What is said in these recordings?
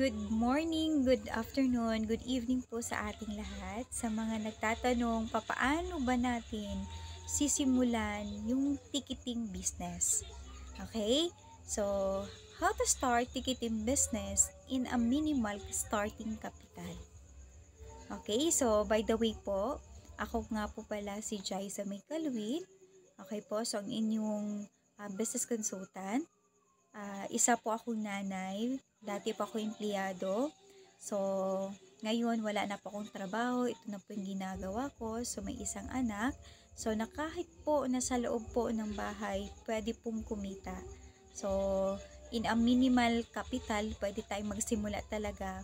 Good morning, good afternoon, good evening po sa ating lahat. Sa mga nagtatanong, papaano ba natin sisimulan yung ticketing business? Okay? So, how to start ticketing business in a minimal starting capital? Okay, so by the way po, ako nga po pala si Jaisa May Kalwit. Okay po, so ang inyong business consultant. Isa po akong nanay, dati pa ako empleyado. So, ngayon wala na po akong trabaho, ito na po yung ginagawa ko. So, may isang anak. So, na kahit po nasa loob po ng bahay, pwede pong kumita. So, in a minimal capital, pwede tayong magsimula talaga.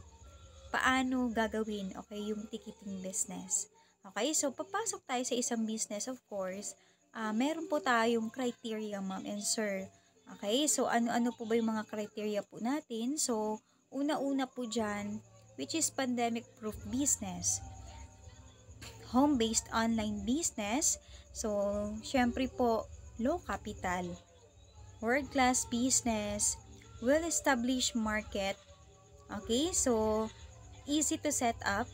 Paano gagawin, okay, yung ticketing business? Okay, so papasok tayo sa isang business, of course. Meron po tayong criteria, ma'am and sir. Okay, so ano-ano po ba yung mga criteria po natin? So, una-una po dyan, which is pandemic-proof business. Home-based online business. So, syempre po, low capital. World-class business. Well-established market. Okay, so, easy to set up.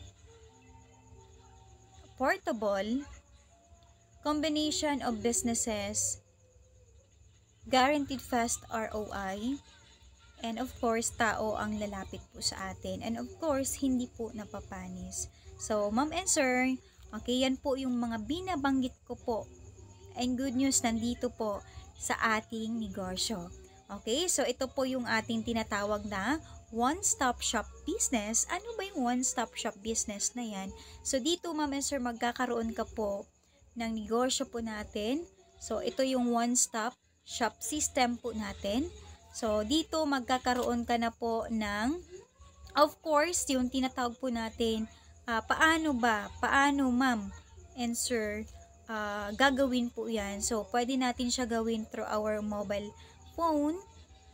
Portable. Combination of businesses. Guaranteed fast ROI, and of course, tao ang lalapit po sa atin. And of course, hindi po napapanis. So, ma'am and sir, okay, yan po yung mga binabanggit ko po. And good news, nandito po sa ating negosyo. Okay, so ito po yung ating tinatawag na one-stop shop business. Ano ba yung one-stop shop business na yan? So, dito ma'am and sir, magkakaroon ka po ng negosyo po natin. So, ito yung one-stop shop system po natin. So, dito magkakaroon ka na po ng, of course, yung tinatawag po natin, paano ma'am and sir, gagawin po yan. So, pwede natin siya gawin through our mobile phone.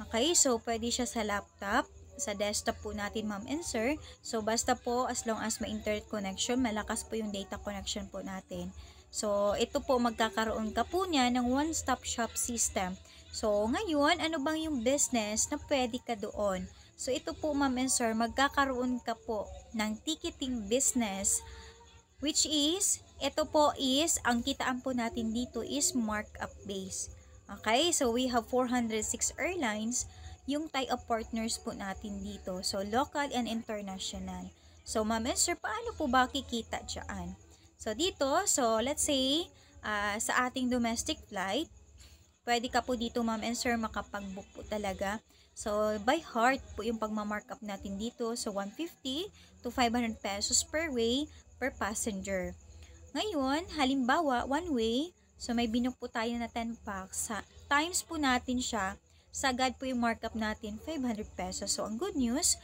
Okay, so pwede siya sa laptop, sa desktop po natin, ma'am and sir. So, basta po as long as may internet connection, malakas po yung data connection po natin. So, ito po magkakaroon ka po niya ng one-stop shop system. So, ngayon, ano bang yung business na pwede ka doon? So, ito po ma'am and sir, magkakaroon ka po ng ticketing business, which is, ito po is, ang kitaan po natin dito is markup base. Okay, so we have 406 airlines, yung tie-up partners po natin dito. So, local and international. So, ma'am and sir, paano po ba kikita dyan? So, dito, so let's say, sa ating domestic flight, pwede ka po dito, ma'am and sir, makapag-book po talaga. So, by heart po yung pagmamarkup natin dito. So, 150 to 500 pesos per way, per passenger. Ngayon, halimbawa, one way, so may binook po tayo na 10 packs. Times po natin siya, sagad po yung markup natin, 500 pesos. So, ang good news,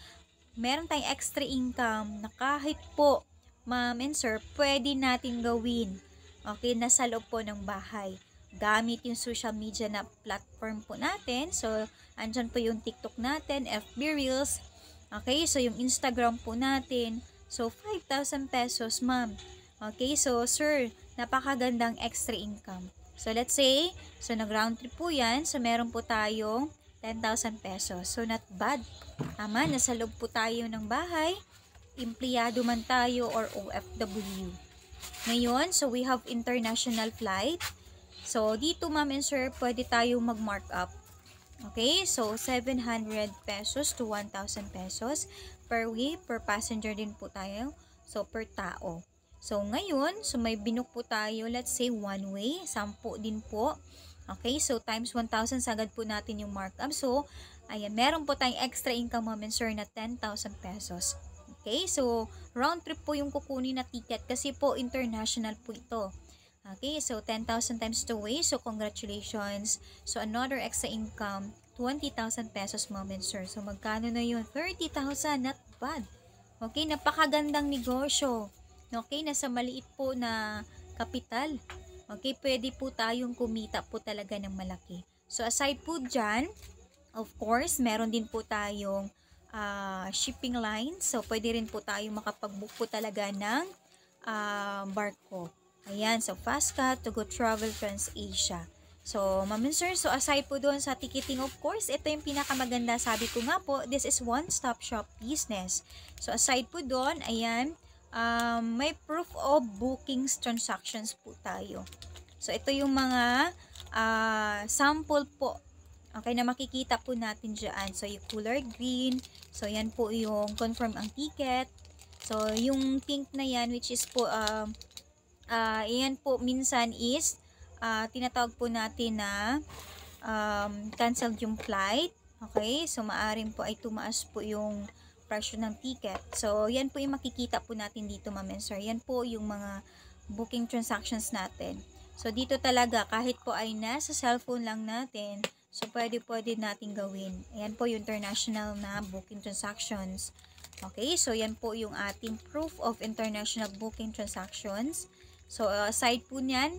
meron tayong extra income na kahit po, ma'am and sir, pwede natin gawin. Okay, nasa loob po ng bahay. Gamit yung social media na platform po natin. So, andyan po yung TikTok natin, FB Reels. Okay, so yung Instagram po natin. So, 5,000 pesos, ma'am. Okay, so sir, napakagandang extra income. So, let's say, so nag-round trip po yan. So, meron po tayong 10,000 pesos. So, not bad. Tama, nasa loob po tayo ng bahay. Empleyado man tayo or OFW. Ngayon, so we have international flight. So, dito ma'am and sir, pwede tayo mag-mark up. Okay, so 700 pesos to 1,000 pesos per way, per passenger din po tayo. So, per tao. So, ngayon, so may binook po tayo, let's say one way, 10 din po. Okay, so times 1,000, sagad po natin yung markup. So, ayan, meron po tayong extra income ma'am and sir na 10,000 pesos. Okay, so round trip po yung kukunin na ticket kasi po international po ito. Okay, so 10,000 times 2 way, so congratulations. So another extra income, 20,000 pesos ma'am and sir. So magkano na yun? 30,000, not bad. Okay, napakagandang negosyo. Okay, nasa maliit po na kapital. Okay, pwede po tayong kumita po talaga ng malaki. So aside po dyan, of course, meron din po tayong shipping lines. So, pwede rin po tayo makapag-book po talaga ng barko. Ayan, so Fastcat, To Go Travel, TransAsia. So, ma'am and sir, so aside po doon sa ticketing, of course, ito yung pinakamaganda. Sabi ko nga po, this is one-stop shop business. So, aside po doon, ayan, may proof of bookings transactions po tayo. So, ito yung mga sample po. Okay, na makikita po natin dyan. So, yung color green. So, yan po yung confirm ang ticket. So, yung pink na yan, which is po, yan po minsan is, tinatawag po natin na canceled yung flight. Okay, so maaring po ay tumaas po yung presyo ng ticket. So, yan po yung makikita po natin dito, ma'am and sir. Yan po yung mga booking transactions natin. So, dito talaga, kahit po ay nasa cellphone lang natin, so pwede natin gawin. Ayan po yung international na booking transactions. Okay, so yan po yung ating proof of international booking transactions. So, aside po niyan,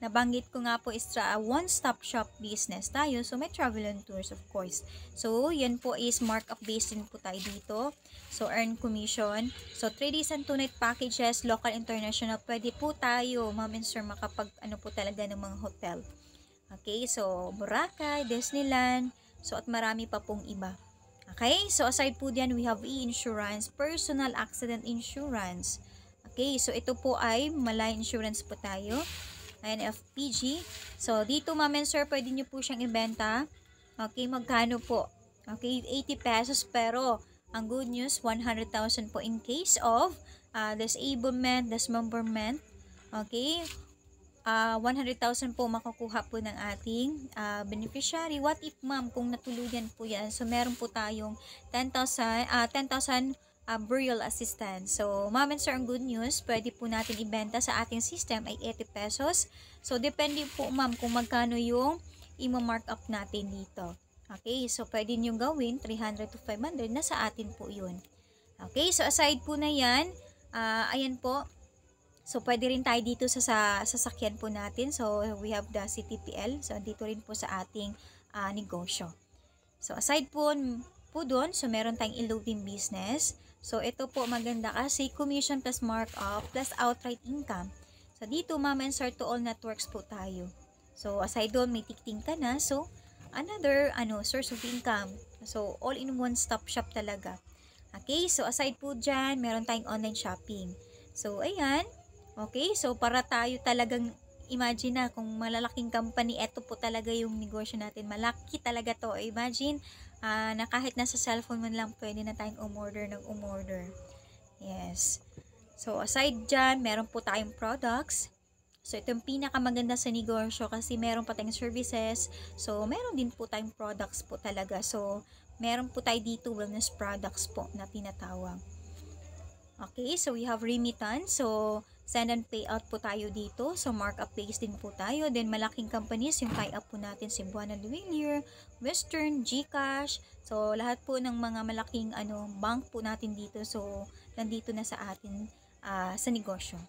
nabanggit ko nga po is one-stop shop business tayo. So, may travel and tours, of course. So, yan po is markup based din po tayo dito. So, earn commission. So, 3 days and 2 night packages, local, international. Pwede po tayo, ma'am and sir, makapag po talaga ng mga hotel. Okay, so, Boracay, Disneyland. So, at marami pa pong iba. Okay, so aside po diyan, we have e-insurance, personal accident insurance. Okay, so ito po ay Malay Insurance po tayo. INFPG. So, dito ma'am and sir, pwede nyo po siyang ibenta. Okay, magkano po? Okay, 80 pesos, pero ang good news, 100,000 po in case of disablement, dismemberment. Okay, 100,000 po makukuha po ng ating beneficiary. What if ma'am, kung natuluyan po yan, so meron po tayong 10,000 burial assistance. So, ma'am and sir, ang good news, pwede po natin ibenta sa ating system ay 80 pesos. So, depende po ma'am kung magkano yung i-markup natin dito. Okay, so pwede nyo gawin 300 to 500, na sa atin po yun. Okay, so aside po na yan, ayan po. So, pwede rin tayo dito sa sasakyan po natin. So, we have the CTPL. So, dito rin po sa ating negosyo. So, aside po doon, so meron tayong e-loading business. So, ito po maganda kasi commission plus markup plus outright income. So, dito, ma'am and sir, to all networks po tayo. So, aside doon, may ticketing ka na. So, another source of income. So, all in one stop shop talaga. Okay, so aside po dyan, meron tayong online shopping. So, ayan. Okay, so para tayo talagang, imagine na kung malalaking company, eto po talaga yung negosyo natin. Malaki talaga to. Imagine na kahit nasa cellphone man lang, pwede na tayong umorder ng umorder. Yes. So, aside dyan, meron po tayong products. So, ito yung pinakamaganda sa negosyo kasi meron pa tayong services. So, meron din po tayong products po talaga. So, meron po tayo dito wellness products po na tinatawag. Okay, so we have remittance. So, send and payout po tayo dito. So, markup based din po tayo. Then, malaking companies, yung tie-up po natin, Cebuana Luwilier, Western, GCash. So, lahat po ng mga malaking bank po natin dito. So, nandito na sa atin sa negosyo.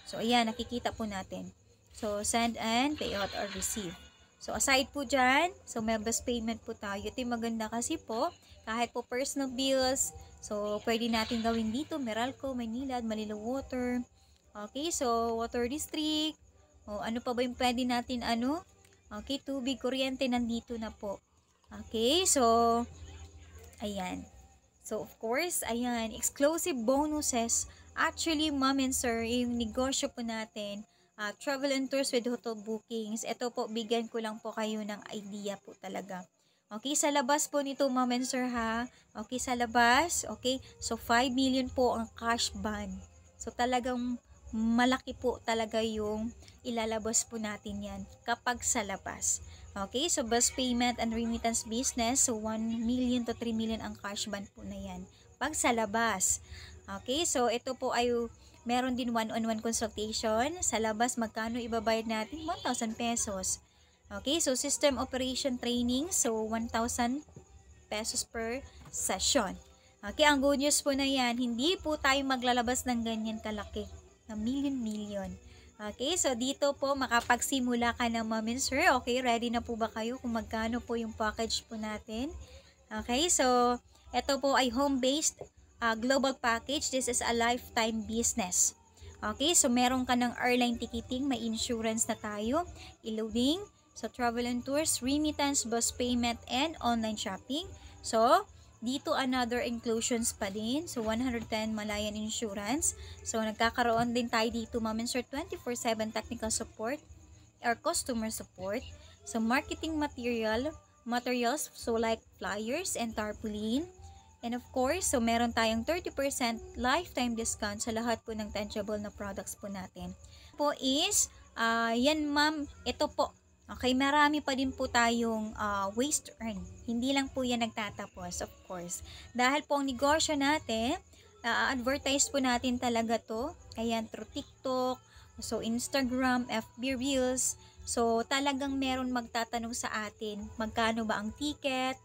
So, ayan, nakikita po natin. So, send and payout or receive. So, aside po dyan, so may bus payment po tayo. Ito yung maganda kasi po, kahit po personal bills, so pwede natin gawin dito, Meralco, Maynilad, Manila Water. Okay, so water district. O, ano pa ba yung pwede natin Okay, tubig, kuryente, nandito na po. Okay, so, ayan. So, of course, ayan, exclusive bonuses. Actually, ma'am and sir, yung negosyo po natin, travel and tours with hotel bookings. Ito po, bigyan ko lang po kayo ng idea po talaga. Okay, sa labas po nito, ma'am and sir, ha? Okay, sa labas, okay? So, 5 million po ang cash ban. So, talagang malaki po talaga yung ilalabas po natin yan kapag sa labas. Okay, so bus payment and remittance business, so 1 million to 3 million ang cash ban po na yan pag sa labas. Okay, so ito po ay meron din one-on-one consultation. Sa labas, magkano ibabayad natin? 1,000 pesos. Okay, so system operation training, so 1,000 pesos per session. Okay, ang good news po na yan, hindi po tayo maglalabas ng ganyan kalaki, na million-million. Okay, so dito po makapagsimula ka na, ma'am and sir. Okay, ready na po ba kayo kung magkano po yung package po natin? Okay, so ito po ay home-based global package. This is a lifetime business. Okay, so meron ka ng airline ticketing, may insurance na tayo, e-loading. So, travel and tours, remittance, bus payment, and online shopping. So, dito another inclusions pa din. So, 110 Malayan Insurance. So, nagkakaroon din tayo dito, Ma'am and Sir, 24/7 technical support or customer support. So, marketing materials, so like flyers and tarpaulin. And of course, so meron tayong 30% lifetime discount sa lahat po ng tangible na products po natin. Po is, yan ma'am, ito po. Okay, marami pa din po tayong ways to earn. Hindi lang po yan nagtatapos, of course. Dahil po ang negosyo natin, advertise po natin talaga to. Ayan, through TikTok, so Instagram, FB Reels. So, talagang meron magtatanong sa atin, magkano ba ang ticket?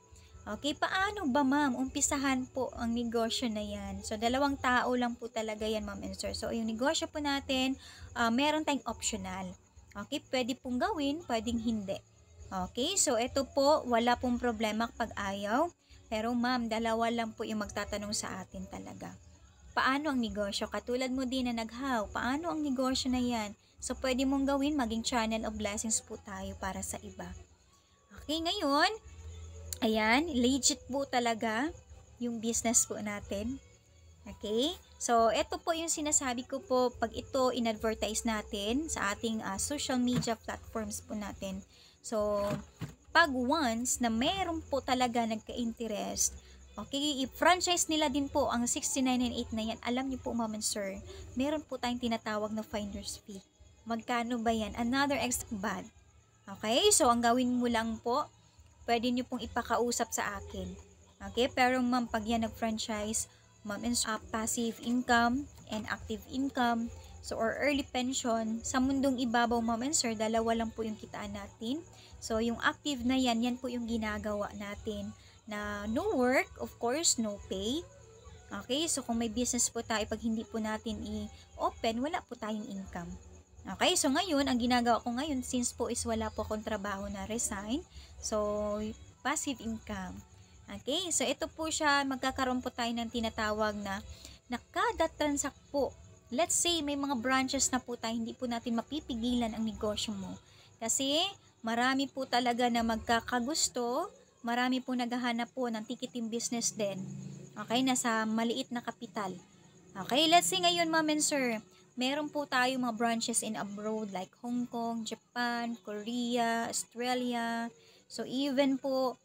Okay, paano ba ma'am? Umpisahan po ang negosyo na yan. So, 2 tao lang po talaga yan, ma'am and sir. So, yung negosyo po natin, meron tayong optional. Okay, pwede pong gawin, pwedeng hindi. Okay, so ito po, wala pong problema kapag ayaw. Pero ma'am, 2 lang po yung magtatanong sa atin talaga. Paano ang negosyo? Katulad mo din na naghaw, paano ang negosyo na yan? So, pwede mong gawin, maging channel of blessings po tayo para sa iba. Okay, ngayon, ayan, legit po talaga yung business po natin. Okay? So, ito po yung sinasabi ko po pag ito in-advertise natin sa ating social media platforms po natin. So, pag once na meron po talaga nagka-interest, okay, i-franchise nila din po ang 6998 na yan. Alam niyo po, ma'am and sir, meron po tayong tinatawag na finder's fee. Magkano ba yan? Another extra bad. Okay? So, ang gawin mo lang po, pwede nyo pong ipakausap sa akin. Okay? Pero ma'am, pag yan nag-franchise, ma'am, passive income and active income, so or early pension, sa mundong ibabaw, ma'am and sir, 2 lang po yung kitaan natin. So, yung active na yan, yan po yung ginagawa natin na no work, of course, no pay. Okay? So, kung may business po tayo, pag hindi po natin i-open, wala po tayong income. Okay, so ngayon, ang ginagawa ko ngayon, since po is wala po akong trabaho na resign, so passive income. Okay, so ito po siya, magkakaroon po tayo ng tinatawag na kada transact po. Let's say, may mga branches na po tayo, hindi po natin mapipigilan ang negosyo mo. Kasi, marami po talaga na magkakagusto, marami po naghahanap po ng ticketing business din. Okay, nasa maliit na kapital. Okay, let's say ngayon, ma'am and sir, meron po tayo mga branches in abroad like Hong Kong, Japan, Korea, Australia. So, even po,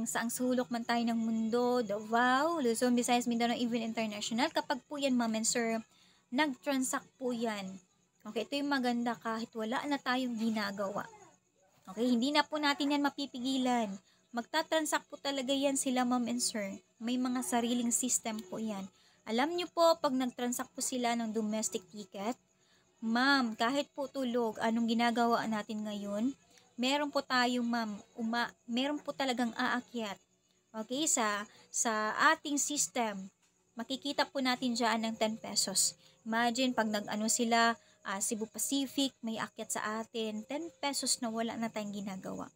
saang sulok man tayo ng mundo, Davao, Luzon, Visayas, Mindanao, even international, kapag po yan, ma'am and sir, nag-transact po yan. Okay, ito yung maganda kahit wala na tayong ginagawa. Okay, hindi na po natin yan mapipigilan. Magta-transact po talaga yan sila, ma'am and sir. May mga sariling system po yan. Alam nyo po, pag nag-transact po sila ng domestic ticket, ma'am, kahit po tulog, anong ginagawa natin ngayon? Meron po tayong, ma'am, meron po talagang aakyat. Okay, sa ating system, makikita po natin dyan ng 10 pesos. Imagine, pag nag-ano sila, Cebu Pacific, may aakyat sa atin, 10 pesos na wala na tayong ginagawa.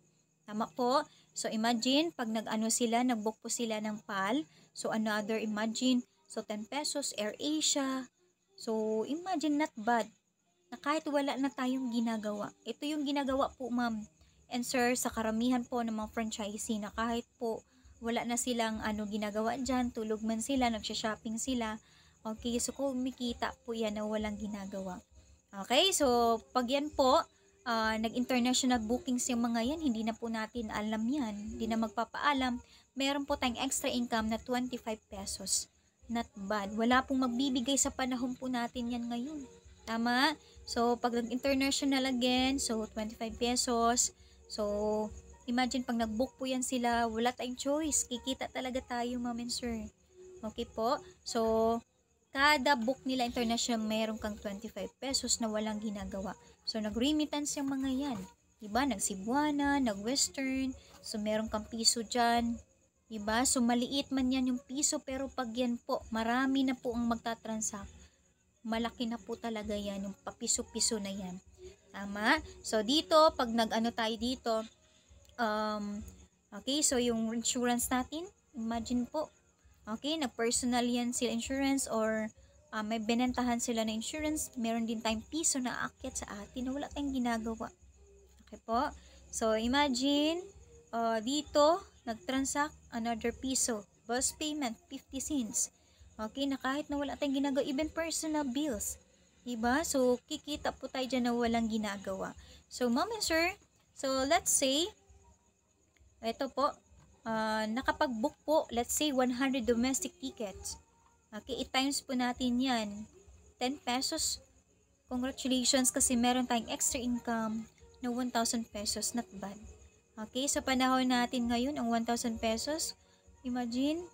Tama po? So, imagine, pag nag-ano sila, nag-book po sila ng PAL, so another, imagine, so, 10 pesos, AirAsia. So, imagine, not bad. Na kahit wala na tayong ginagawa. Ito yung ginagawa po, ma'am and sir, sa karamihan po ng mga franchisee na kahit po wala na silang ginagawa dyan, tulog man sila, nagsha-shopping sila. Okay, so kumikita po yan na walang ginagawa. Okay, so pag yan po, nag-international bookings yung mga yan, hindi na po natin alam yan. Hindi na magpapaalam. Meron po tayong extra income na 25 pesos. Not bad. Wala pong magbibigay sa panahon po natin yan ngayon. Tama? So, pag nag-international again, so 25 pesos. So, imagine pag nag-book po yan sila, wala tayong choice. Kikita talaga tayo, ma'am and sir. Okay po? So, kada book nila international, meron kang 25 pesos na walang ginagawa. So, nag-remittance yung mga yan. Diba? Nag-Cebuana, nag-Western. So, meron kang piso dyan. Diba? So, maliit man yan yung piso, pero pag yan po, marami na po ang magta-transact. Malaki na po talaga yan, yung papiso-piso na yan. Tama? So, dito, pag nag-ano tayo dito, okay, so yung insurance natin, imagine po, okay, nag-personal yan sila insurance or may benentahan sila na insurance, meron din tayong piso na aakyat sa atin na wala tayong ginagawa. Okay po? So, imagine, dito, nag-transact another piso. Bus payment, 50 cents. Okay, na kahit na wala tayong ginagawa, even personal bills. Diba? So, kikita po tayo dyan na walang ginagawa. So, mom and sir, so let's say, ito po, nakapag-book po, let's say, 100 domestic tickets. Okay, i-times po natin yan. 10 pesos. Congratulations kasi meron tayong extra income na 1,000 pesos. Not bad. Okay, sa panahon natin ngayon, ang 1,000 pesos, imagine,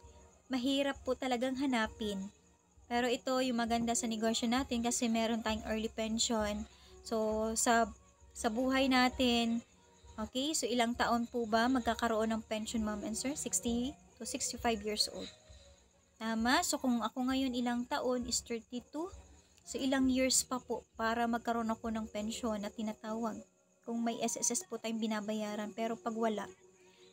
mahirap po talagang hanapin. Pero ito yung maganda sa negosyo natin kasi meron tayong early pension. So, sa buhay natin, okay, so ilang taon po ba magkakaroon ng pension, ma'am and sir? 60 to 65 years old. Tama? So, kung ako ngayon ilang taon is 32, so ilang years pa po para magkaroon ako ng pension na tinatawag. Kung may SSS po tayong binabayaran, pero pag wala,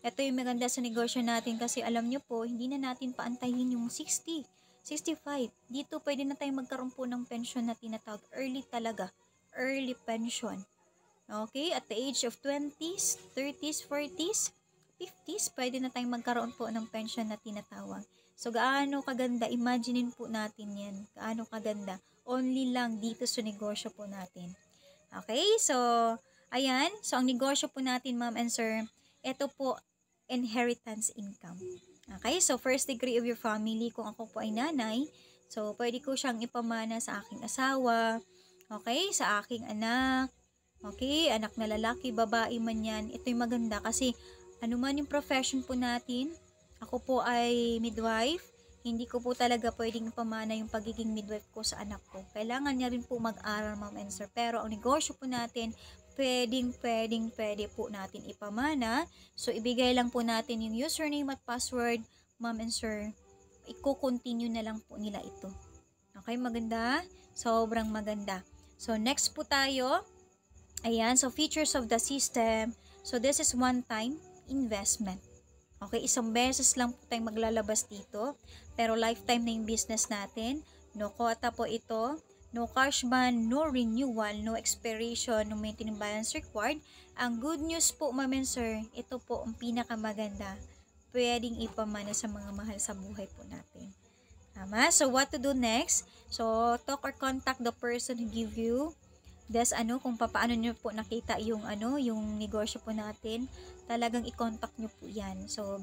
ito yung maganda sa negosyo natin kasi alam nyo po, hindi na natin paantayin yung 60, 65. Dito pwede na tayong magkaroon po ng pension na tinatawag. Early talaga. Early pension. Okay? At the age of 20s, 30s, 40s, 50s, pwede na tayong magkaroon po ng pension na tinatawag. So, gaano kaganda? Imaginein po natin yan. Gaano kaganda? Only lang dito sa negosyo po natin. Okay? So, ayan. So, ang negosyo po natin, ma'am and sir, ito po, inheritance income. Okay? So, first degree of your family, kung ako po ay nanay, so, pwede ko siyang ipamana sa aking asawa, okay? Sa aking anak, okay? Anak na lalaki, babae man yan. Ito yung maganda kasi, ano man yung profession po natin, ako po ay midwife, hindi ko po talaga pwedeng ipamana yung pagiging midwife ko sa anak ko. Kailangan niya rin po mag-aral, ma'am and sir. Pero ang negosyo po natin, pwede po natin ipamana. So, ibigay lang po natin yung username at password, ma'am and sir. Iko-continue na lang po nila ito. Okay, maganda? Sobrang maganda. So, next po tayo. Ayan, so features of the system. So, this is one-time investment. Okay, isang beses lang po tayong maglalabas dito. Pero lifetime na yung business natin. No quota po ito. No cash ban, no renewal, no expiration, no maintenance balance required. Ang good news po, ma'am and sir, ito po ang pinakamaganda. Pwedeng ipamana sa mga mahal sa buhay po natin. Tama? So, what to do next? So, talk or contact the person who give you this, kung paano nyo po nakita yung, yung negosyo po natin. Talagang i-contact nyo po yan. So,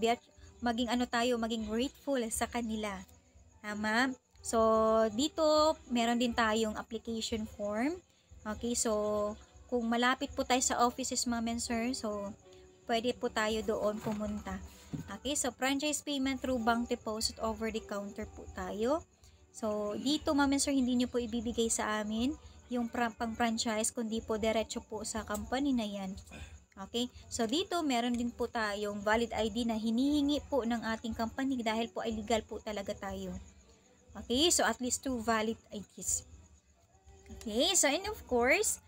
maging grateful sa kanila. Tama? So, dito, meron din tayong application form. Okay, so, kung malapit po tayo sa offices, ma'am and sir, so, pwede po tayo doon pumunta. Okay, so, franchise payment through bank deposit over the counter po tayo. So, dito, ma'am and sir, hindi nyo po ibibigay sa amin yung pang-franchise, kundi po diretso po sa company na yan. Okay, so dito, meron din po tayong valid ID na hinihingi po ng ating company dahil po ay legal po talaga tayo. Okay, so at least 2 valid IDs. Okay, so and of course,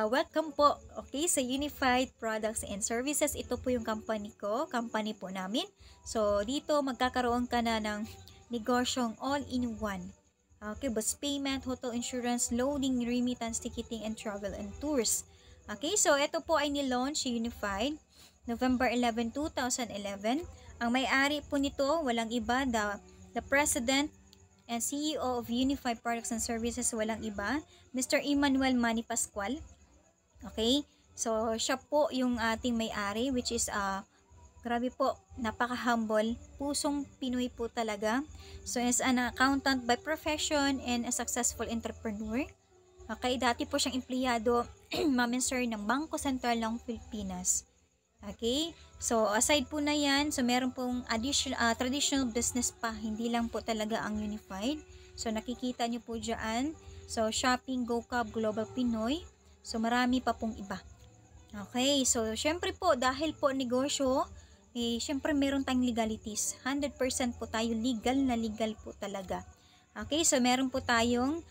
welcome po, okay, sa Unified Products and Services. Ito po yung company po namin. So, dito magkakaroon ka na ng negosyong all-in-one. Okay, bus payment, hotel insurance, loading, remittance, ticketing, and travel and tours. Okay, so ito po ay nilaunch Unified November 11, 2011. Ang may-ari po nito, walang iba, the President and CEO of Unified Products and Services, walang iba, Mr. Emmanuel Manny Pascual. Okay? So, siya po yung ating may-ari, which is, grabe po, napaka-humble, pusong Pinoy po talaga. So, as an accountant by profession and a successful entrepreneur. Okay? Dati po siyang empleyado, ma'am and sir, ng Bangko Sentral ng Pilipinas. Okay? So, aside po na yan, so meron pong traditional business pa, hindi lang po talaga ang Unified. So, nakikita nyo po dyan. So, Shopping, GoCab, Global Pinoy. So, marami pa pong iba. Okay, so, syempre po, dahil po negosyo, syempre meron tayong legalities. 100% po tayo legal po talaga. Okay, so meron po tayong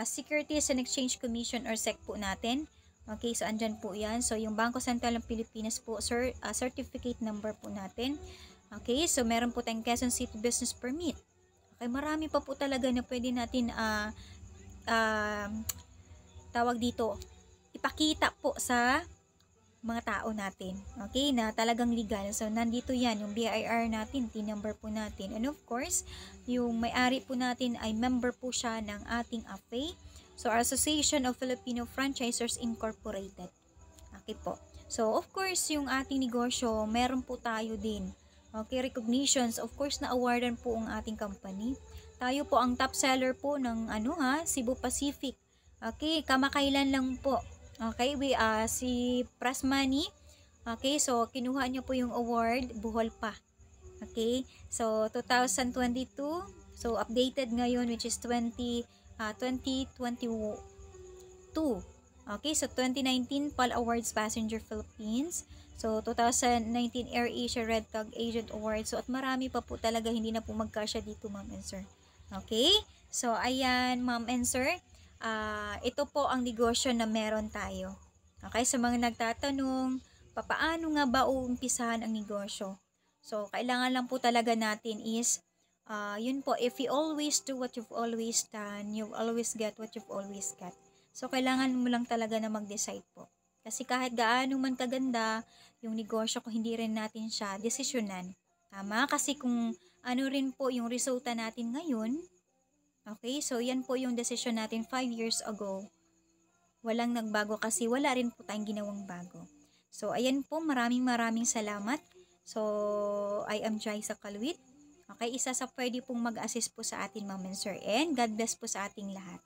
Securities and Exchange Commission or SEC po natin. Okay, so andyan po yan. So, yung Bangko Sentral ng Pilipinas po, certificate number po natin. Okay, so meron po tayong Quezon City Business Permit. Okay, marami pa po talaga na pwede natin tawag dito, ipakita po sa mga tao natin. Okay, na talagang legal. So, nandito yan, yung BIR natin, TIN number po natin. And of course, yung may-ari po natin ay member po siya ng ating AFE. So, Association of Filipino Franchisers Incorporated. Okay po. So, of course, yung ating negosyo, meron po tayo din. Okay, recognitions. Of course, na-awardan po ang ating company. Tayo po ang top seller po ng Cebu Pacific. Okay, kamakailan lang po. Okay, si Prasmani. Okay, so kinuha niyo po yung award, buhol pa. Okay, so 2022. So updated ngayon which is 2022. Okay, so 2019 PAL Awards Passenger Philippines. So 2019 AirAsia Red Tag Agent Awards. So at marami pa po talaga, hindi na po magkasya dito, ma'am and sir. Okay, so ayan, ma'am and sir. Ito po ang negosyo na meron tayo. Okay, sa mga nagtatanong, paano nga ba uumpisahan ang negosyo? So, kailangan lang po talaga natin is, yun po, if you always do what you've always done, you'll always get what you've always got. So, kailangan mo lang talaga na mag-decide po. Kasi kahit gaano man kaganda yung negosyo, kung hindi rin natin siya desisyonan. Tama? Kasi kung ano rin po yung resulta natin ngayon, okay, so yan po yung decision natin 5 years ago. Walang nagbago kasi wala rin po tayong ginawang bago. So, ayan po, maraming salamat. So, I am Jaisa Kalwit. Okay, isa sa pwede pong mag-assist po sa atin, ma'am and sir. And God bless po sa ating lahat.